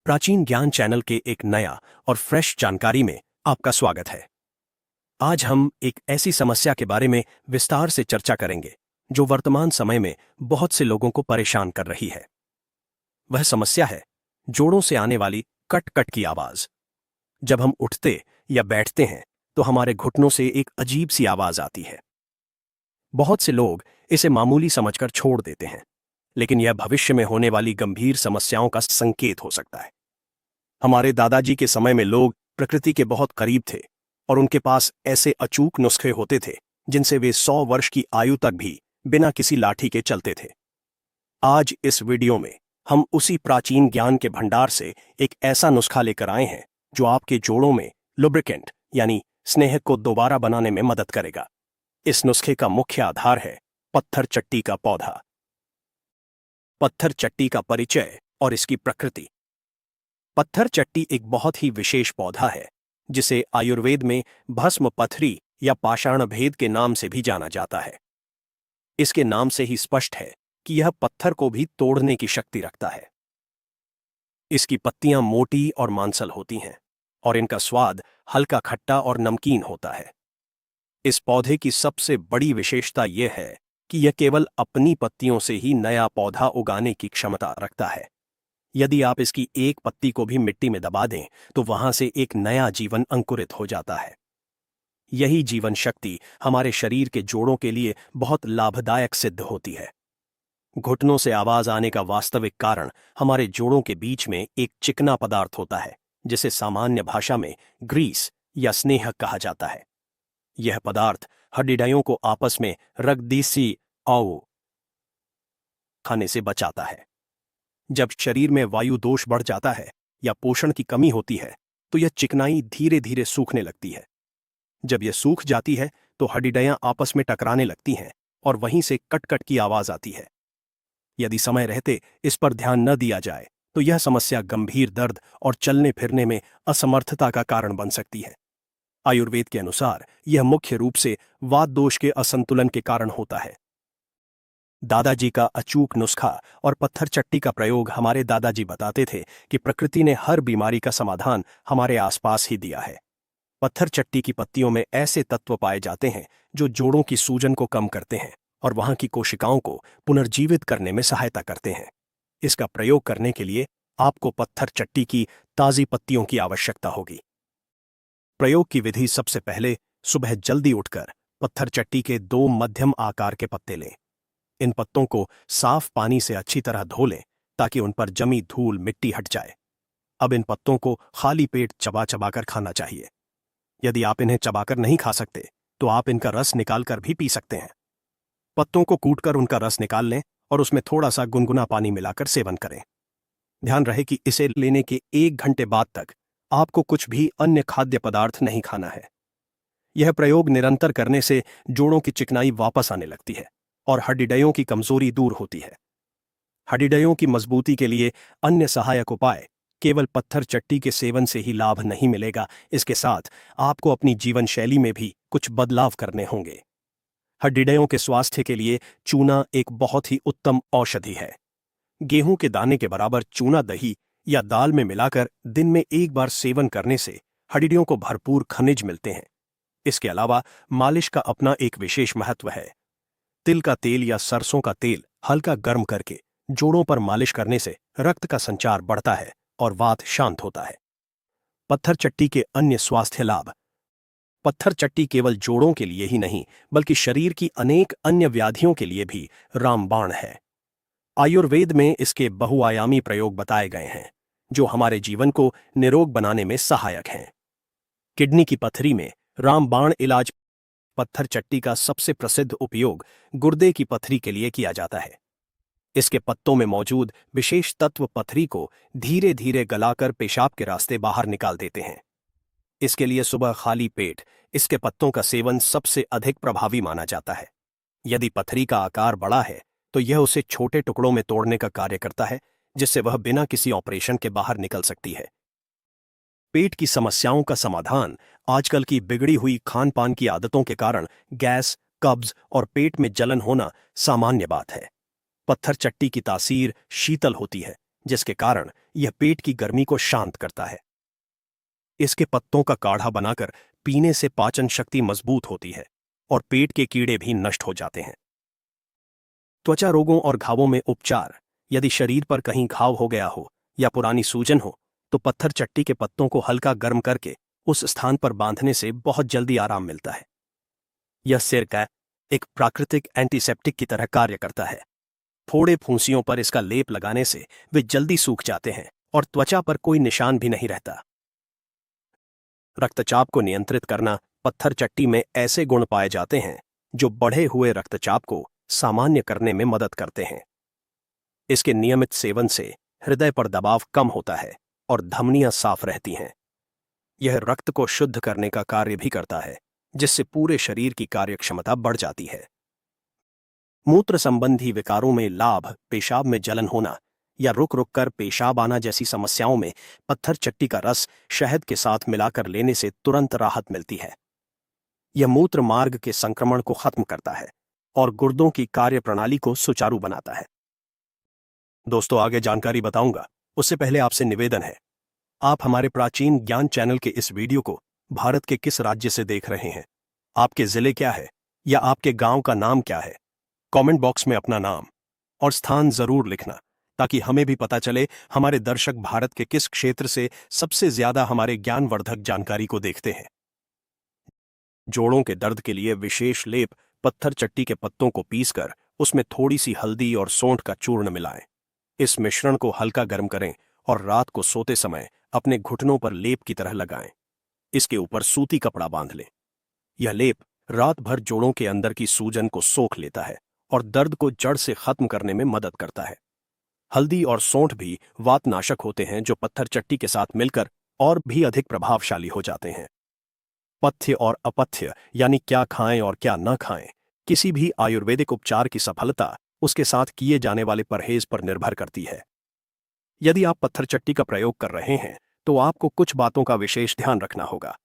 प्राचीन ज्ञान चैनल के एक नया और फ्रेश जानकारी में आपका स्वागत है। आज हम एक ऐसी समस्या के बारे में विस्तार से चर्चा करेंगे जो वर्तमान समय में बहुत से लोगों को परेशान कर रही है। वह समस्या है जोड़ों से आने वाली कट कट की आवाज। जब हम उठते या बैठते हैं तो हमारे घुटनों से एक अजीब सी आवाज आती है। बहुत से लोग इसे मामूली समझकर छोड़ देते हैं, लेकिन यह भविष्य में होने वाली गंभीर समस्याओं का संकेत हो सकता है। हमारे दादाजी के समय में लोग प्रकृति के बहुत करीब थे और उनके पास ऐसे अचूक नुस्खे होते थे जिनसे वे 100 वर्ष की आयु तक भी बिना किसी लाठी के चलते थे। आज इस वीडियो में हम उसी प्राचीन ज्ञान के भंडार से एक ऐसा नुस्खा लेकर आए हैं जो आपके जोड़ों में लुब्रिकेंट यानी स्नेह को दोबारा बनाने में मदद करेगा। इस नुस्खे का मुख्य आधार है पत्थर चट्टी का पौधा। पत्थर चट्टी का परिचय और इसकी प्रकृति। पत्थर चट्टी एक बहुत ही विशेष पौधा है जिसे आयुर्वेद में भस्म पथरी या पाषाण भेद के नाम से भी जाना जाता है। इसके नाम से ही स्पष्ट है कि यह पत्थर को भी तोड़ने की शक्ति रखता है। इसकी पत्तियां मोटी और मांसल होती हैं और इनका स्वाद हल्का खट्टा और नमकीन होता है। इस पौधे की सबसे बड़ी विशेषता यह है कि यह केवल अपनी पत्तियों से ही नया पौधा उगाने की क्षमता रखता है। यदि आप इसकी एक पत्ती को भी मिट्टी में दबा दें तो वहां से एक नया जीवन अंकुरित हो जाता है। यही जीवन शक्ति हमारे शरीर के जोड़ों के लिए बहुत लाभदायक सिद्ध होती है। घुटनों से आवाज आने का वास्तविक कारण हमारे जोड़ों के बीच में एक चिकना पदार्थ होता है जिसे सामान्य भाषा में ग्रीस या स्नेहक कहा जाता है। यह पदार्थ हड्डियों को आपस में रगदीसी आओ खाने से बचाता है। जब शरीर में वायु दोष बढ़ जाता है या पोषण की कमी होती है तो यह चिकनाई धीरे धीरे सूखने लगती है। जब यह सूख जाती है तो हड्डियां आपस में टकराने लगती हैं और वहीं से कट कट की आवाज आती है। यदि समय रहते इस पर ध्यान न दिया जाए तो यह समस्या गंभीर दर्द और चलने फिरने में असमर्थता का कारण बन सकती है। आयुर्वेद के अनुसार यह मुख्य रूप से वात दोष के असंतुलन के कारण होता है। दादाजी का अचूक नुस्खा और पत्थर चट्टी का प्रयोग। हमारे दादाजी बताते थे कि प्रकृति ने हर बीमारी का समाधान हमारे आसपास ही दिया है। पत्थर चट्टी की पत्तियों में ऐसे तत्व पाए जाते हैं जो जोड़ों की सूजन को कम करते हैं और वहां की कोशिकाओं को पुनर्जीवित करने में सहायता करते हैं। इसका प्रयोग करने के लिए आपको पत्थर चट्टी की ताजी पत्तियों की आवश्यकता होगी। प्रयोग की विधि। सबसे पहले सुबह जल्दी उठकर पत्थर चट्टी के 2 मध्यम आकार के पत्ते लें। इन पत्तों को साफ पानी से अच्छी तरह धो लें ताकि उन पर जमी धूल मिट्टी हट जाए। अब इन पत्तों को खाली पेट चबा चबाकर खाना चाहिए। यदि आप इन्हें चबाकर नहीं खा सकते तो आप इनका रस निकालकर भी पी सकते हैं। पत्तों को कूटकर उनका रस निकाल लें और उसमें थोड़ा सा गुनगुना पानी मिलाकर सेवन करें। ध्यान रहे कि इसे लेने के 1 घंटे बाद तक आपको कुछ भी अन्य खाद्य पदार्थ नहीं खाना है। यह प्रयोग निरंतर करने से जोड़ों की चिकनाई वापस आने लगती है और हड्डियों की कमजोरी दूर होती है। हड्डियों की मजबूती के लिए अन्य सहायक उपाय केवल पत्थर चट्टी के सेवन से ही लाभ नहीं मिलेगा। इसके साथ आपको अपनी जीवन शैली में भी कुछ बदलाव करने होंगे। हड्डियों के स्वास्थ्य के लिए चूना एक बहुत ही उत्तम औषधि है। गेहूं के दाने के बराबर चूना दही या दाल में मिलाकर दिन में 1 बार सेवन करने से हड्डियों को भरपूर खनिज मिलते हैं। इसके अलावा मालिश का अपना एक विशेष महत्व है। तिल का तेल या सरसों का तेल हल्का गर्म करके जोड़ों पर मालिश करने से रक्त का संचार बढ़ता है और वात शांत होता है। पत्थर चट्टी के अन्य स्वास्थ्य लाभ। पत्थर चट्टी केवल जोड़ों के लिए ही नहीं बल्कि शरीर की अनेक अन्य व्याधियों के लिए भी रामबाण है। आयुर्वेद में इसके बहुआयामी प्रयोग बताए गए हैं जो हमारे जीवन को निरोग बनाने में सहायक हैं। किडनी की पथरी में रामबाण इलाज। पत्थर चट्टी का सबसे प्रसिद्ध उपयोग गुर्दे की पथरी के लिए किया जाता है। इसके पत्तों में मौजूद विशेष तत्व पथरी को धीरे धीरे गलाकर पेशाब के रास्ते बाहर निकाल देते हैं। इसके लिए सुबह खाली पेट इसके पत्तों का सेवन सबसे अधिक प्रभावी माना जाता है। यदि पथरी का आकार बड़ा है तो यह उसे छोटे टुकड़ों में तोड़ने का कार्य करता है जिससे वह बिना किसी ऑपरेशन के बाहर निकल सकती है। पेट की समस्याओं का समाधान। आजकल की बिगड़ी हुई खान पान की आदतों के कारण गैस, कब्ज और पेट में जलन होना सामान्य बात है। पत्थर चट्टी की तासीर शीतल होती है जिसके कारण यह पेट की गर्मी को शांत करता है। इसके पत्तों का काढ़ा बनाकर पीने से पाचन शक्ति मजबूत होती है और पेट के कीड़े भी नष्ट हो जाते हैं। त्वचा रोगों और घावों में उपचार। यदि शरीर पर कहीं घाव हो गया हो या पुरानी सूजन हो तो पत्थर चट्टी के पत्तों को हल्का गर्म करके उस स्थान पर बांधने से बहुत जल्दी आराम मिलता है। यह सिर का एक प्राकृतिक एंटीसेप्टिक की तरह कार्य करता है। फोड़े फुंसियों पर इसका लेप लगाने से वे जल्दी सूख जाते हैं और त्वचा पर कोई निशान भी नहीं रहता। रक्तचाप को नियंत्रित करना। पत्थर चट्टी में ऐसे गुण पाए जाते हैं जो बढ़े हुए रक्तचाप को सामान्य करने में मदद करते हैं। इसके नियमित सेवन से हृदय पर दबाव कम होता है और धमनियां साफ रहती हैं। यह रक्त को शुद्ध करने का कार्य भी करता है, जिससे पूरे शरीर की कार्यक्षमता बढ़ जाती है। मूत्र संबंधी विकारों में लाभ। पेशाब में जलन होना या रुक रुक कर पेशाब आना जैसी समस्याओं में पत्थर चट्टी का रस शहद के साथ मिलाकर लेने से तुरंत राहत मिलती है। यह मूत्र मार्ग के संक्रमण को खत्म करता है और गुर्दों की कार्यप्रणाली को सुचारू बनाता है। दोस्तों, आगे जानकारी बताऊंगा उससे पहले आपसे निवेदन है, आप हमारे प्राचीन ज्ञान चैनल के इस वीडियो को भारत के किस राज्य से देख रहे हैं, आपके जिले क्या है या आपके गांव का नाम क्या है? कमेंट बॉक्स में अपना नाम और स्थान जरूर लिखना, ताकि हमें भी पता चले हमारे दर्शक भारत के किस क्षेत्र से सबसे ज्यादा हमारे ज्ञानवर्धक जानकारी को देखते हैं। जोड़ों के दर्द के लिए विशेष लेप। पत्थर चट्टी के पत्तों को पीसकर उसमें थोड़ी सी हल्दी और सौंठ का चूर्ण मिलाएं। इस मिश्रण को हल्का गर्म करें और रात को सोते समय अपने घुटनों पर लेप की तरह लगाएं। इसके ऊपर सूती कपड़ा बांध लें। यह लेप रात भर जोड़ों के अंदर की सूजन को सोख लेता है और दर्द को जड़ से खत्म करने में मदद करता है। हल्दी और सौंठ भी वातनाशक होते हैं, जो पत्थर चट्टी के साथ मिलकर और भी अधिक प्रभावशाली हो जाते हैं। पथ्य और अपथ्य, यानी क्या खाएं और क्या न खाएं। किसी भी आयुर्वेदिक उपचार की सफलता उसके साथ किए जाने वाले परहेज पर निर्भर करती है। यदि आप पत्थर चट्टी का प्रयोग कर रहे हैं तो आपको कुछ बातों का विशेष ध्यान रखना होगा।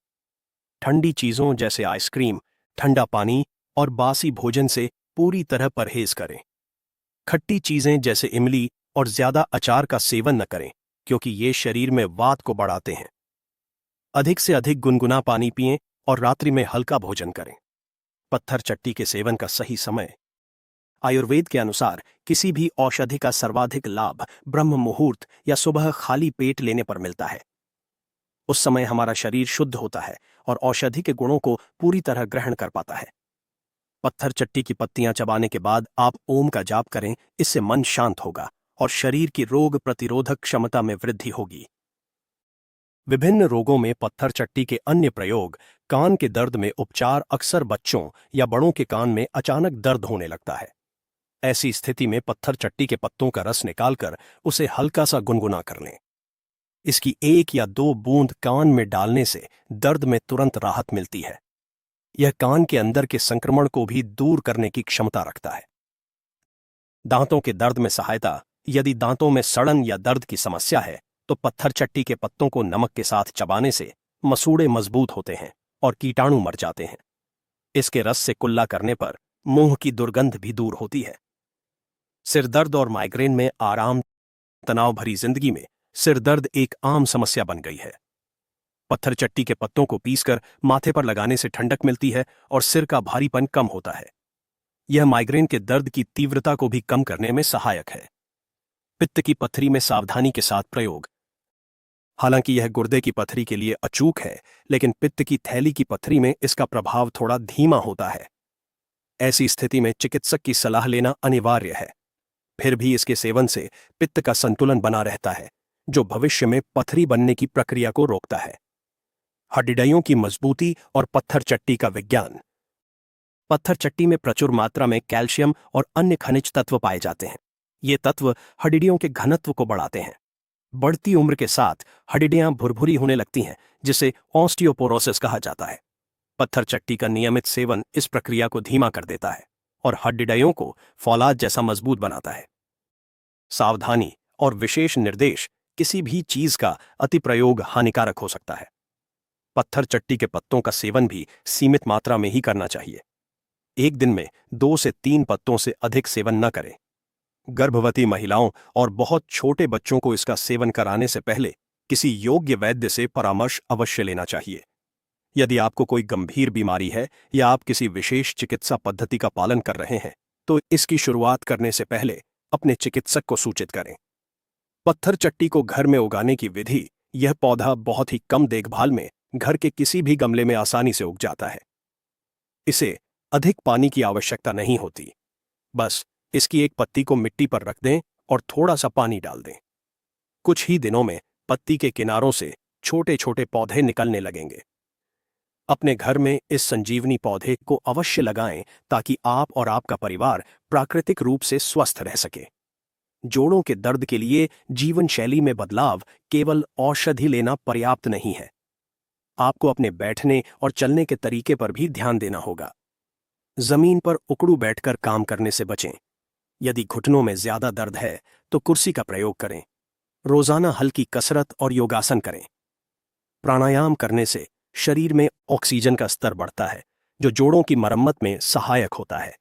ठंडी चीजों जैसे आइसक्रीम, ठंडा पानी और बासी भोजन से पूरी तरह परहेज करें। खट्टी चीजें जैसे इमली और ज्यादा अचार का सेवन न करें, क्योंकि ये शरीर में वात को बढ़ाते हैं। अधिक से अधिक गुनगुना पानी पिएं और रात्रि में हल्का भोजन करें। पत्थर चट्टी के सेवन का सही समय। आयुर्वेद के अनुसार किसी भी औषधि का सर्वाधिक लाभ ब्रह्म मुहूर्त या सुबह खाली पेट लेने पर मिलता है। उस समय हमारा शरीर शुद्ध होता है और औषधि के गुणों को पूरी तरह ग्रहण कर पाता है। पत्थर चट्टी की पत्तियां चबाने के बाद आप ओम का जाप करें। इससे मन शांत होगा और शरीर की रोग प्रतिरोधक क्षमता में वृद्धि होगी। विभिन्न रोगों में पत्थर चट्टी के अन्य प्रयोग। कान के दर्द में उपचार। अक्सर बच्चों या बड़ों के कान में अचानक दर्द होने लगता है। ऐसी स्थिति में पत्थर चट्टी के पत्तों का रस निकालकर उसे हल्का सा गुनगुना कर लें। इसकी 1 या 2 बूंद कान में डालने से दर्द में तुरंत राहत मिलती है। यह कान के अंदर के संक्रमण को भी दूर करने की क्षमता रखता है। दांतों के दर्द में सहायता। यदि दांतों में सड़न या दर्द की समस्या है तो पत्थर चट्टी के पत्तों को नमक के साथ चबाने से मसूड़े मजबूत होते हैं और कीटाणु मर जाते हैं। इसके रस से कुल्ला करने पर मुंह की दुर्गंध भी दूर होती है। सिर दर्द और माइग्रेन में आराम। तनाव भरी जिंदगी में सिर दर्द एक आम समस्या बन गई है। पत्थर चट्टी के पत्तों को पीसकर माथे पर लगाने से ठंडक मिलती है और सिर का भारीपन कम होता है। यह माइग्रेन के दर्द की तीव्रता को भी कम करने में सहायक है। पित्त की पथरी में सावधानी के साथ प्रयोग। हालांकि यह गुर्दे की पथरी के लिए अचूक है, लेकिन पित्त की थैली की पथरी में इसका प्रभाव थोड़ा धीमा होता है। ऐसी स्थिति में चिकित्सक की सलाह लेना अनिवार्य है। फिर भी इसके सेवन से पित्त का संतुलन बना रहता है, जो भविष्य में पथरी बनने की प्रक्रिया को रोकता है। हड्डियों की मजबूती और पत्थर चट्टी का विज्ञान। पत्थर चट्टी में प्रचुर मात्रा में कैल्शियम और अन्य खनिज तत्व पाए जाते हैं। ये तत्व हड्डियों के घनत्व को बढ़ाते हैं। बढ़ती उम्र के साथ हड्डियां भुरभुरी होने लगती हैं, जिसे ऑस्टियोपोरोसिस कहा जाता है। पत्थर चट्टी का नियमित सेवन इस प्रक्रिया को धीमा कर देता है और हड्डियों को फौलाद जैसा मजबूत बनाता है। सावधानी और विशेष निर्देश। किसी भी चीज का अति प्रयोग हानिकारक हो सकता है। पत्थर चट्टी के पत्तों का सेवन भी सीमित मात्रा में ही करना चाहिए। एक दिन में 2 से 3 पत्तों से अधिक सेवन न करें। गर्भवती महिलाओं और बहुत छोटे बच्चों को इसका सेवन कराने से पहले किसी योग्य वैद्य से परामर्श अवश्य लेना चाहिए। यदि आपको कोई गंभीर बीमारी है या आप किसी विशेष चिकित्सा पद्धति का पालन कर रहे हैं, तो इसकी शुरुआत करने से पहले अपने चिकित्सक को सूचित करें। पत्थर चट्टी को घर में उगाने की विधि। यह पौधा बहुत ही कम देखभाल में घर के किसी भी गमले में आसानी से उग जाता है। इसे अधिक पानी की आवश्यकता नहीं होती। बस इसकी एक पत्ती को मिट्टी पर रख दें और थोड़ा सा पानी डाल दें। कुछ ही दिनों में पत्ती के किनारों से छोटे छोटे पौधे निकलने लगेंगे। अपने घर में इस संजीवनी पौधे को अवश्य लगाएं ताकि आप और आपका परिवार प्राकृतिक रूप से स्वस्थ रह सके। जोड़ों के दर्द के लिए जीवन शैली में बदलाव केवल औषधि लेना पर्याप्त नहीं है। आपको अपने बैठने और चलने के तरीके पर भी ध्यान देना होगा। जमीन पर उकड़ू बैठकर काम करने से बचें। यदि घुटनों में ज्यादा दर्द है तो कुर्सी का प्रयोग करें। रोजाना हल्की कसरत और योगासन करें। प्राणायाम करने से शरीर में ऑक्सीजन का स्तर बढ़ता है, जो जोड़ों की मरम्मत में सहायक होता है।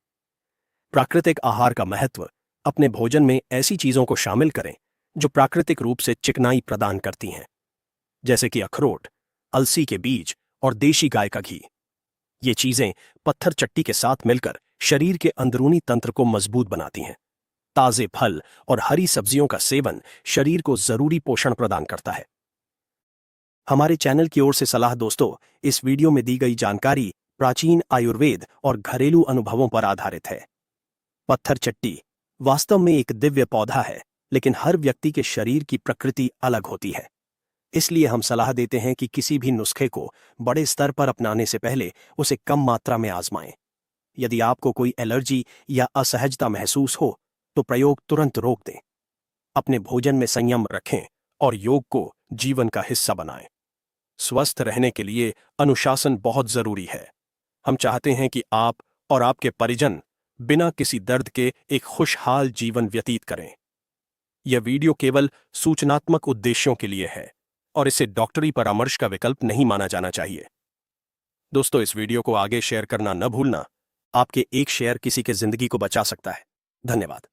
प्राकृतिक आहार का महत्व। अपने भोजन में ऐसी चीजों को शामिल करें जो प्राकृतिक रूप से चिकनाई प्रदान करती हैं, जैसे कि अखरोट, अलसी के बीज और देशी गाय का घी। ये चीजें पत्थर चट्टी के साथ मिलकर शरीर के अंदरूनी तंत्र को मजबूत बनाती हैं। ताजे फल और हरी सब्जियों का सेवन शरीर को जरूरी पोषण प्रदान करता है। हमारे चैनल की ओर से सलाह। दोस्तों, इस वीडियो में दी गई जानकारी प्राचीन आयुर्वेद और घरेलू अनुभवों पर आधारित है। पत्थर चट्टी वास्तव में एक दिव्य पौधा है, लेकिन हर व्यक्ति के शरीर की प्रकृति अलग होती है। इसलिए हम सलाह देते हैं कि किसी भी नुस्खे को बड़े स्तर पर अपनाने से पहले उसे कम मात्रा में आजमाएं। यदि आपको कोई एलर्जी या असहजता महसूस हो तो प्रयोग तुरंत रोक दें। अपने भोजन में संयम रखें और योग को जीवन का हिस्सा बनाएं। स्वस्थ रहने के लिए अनुशासन बहुत जरूरी है। हम चाहते हैं कि आप और आपके परिजन बिना किसी दर्द के एक खुशहाल जीवन व्यतीत करें। यह वीडियो केवल सूचनात्मक उद्देश्यों के लिए है और इसे डॉक्टरी परामर्श का विकल्प नहीं माना जाना चाहिए। दोस्तों, इस वीडियो को आगे शेयर करना न भूलना। आपके एक शेयर किसी के जिंदगी को बचा सकता है। धन्यवाद।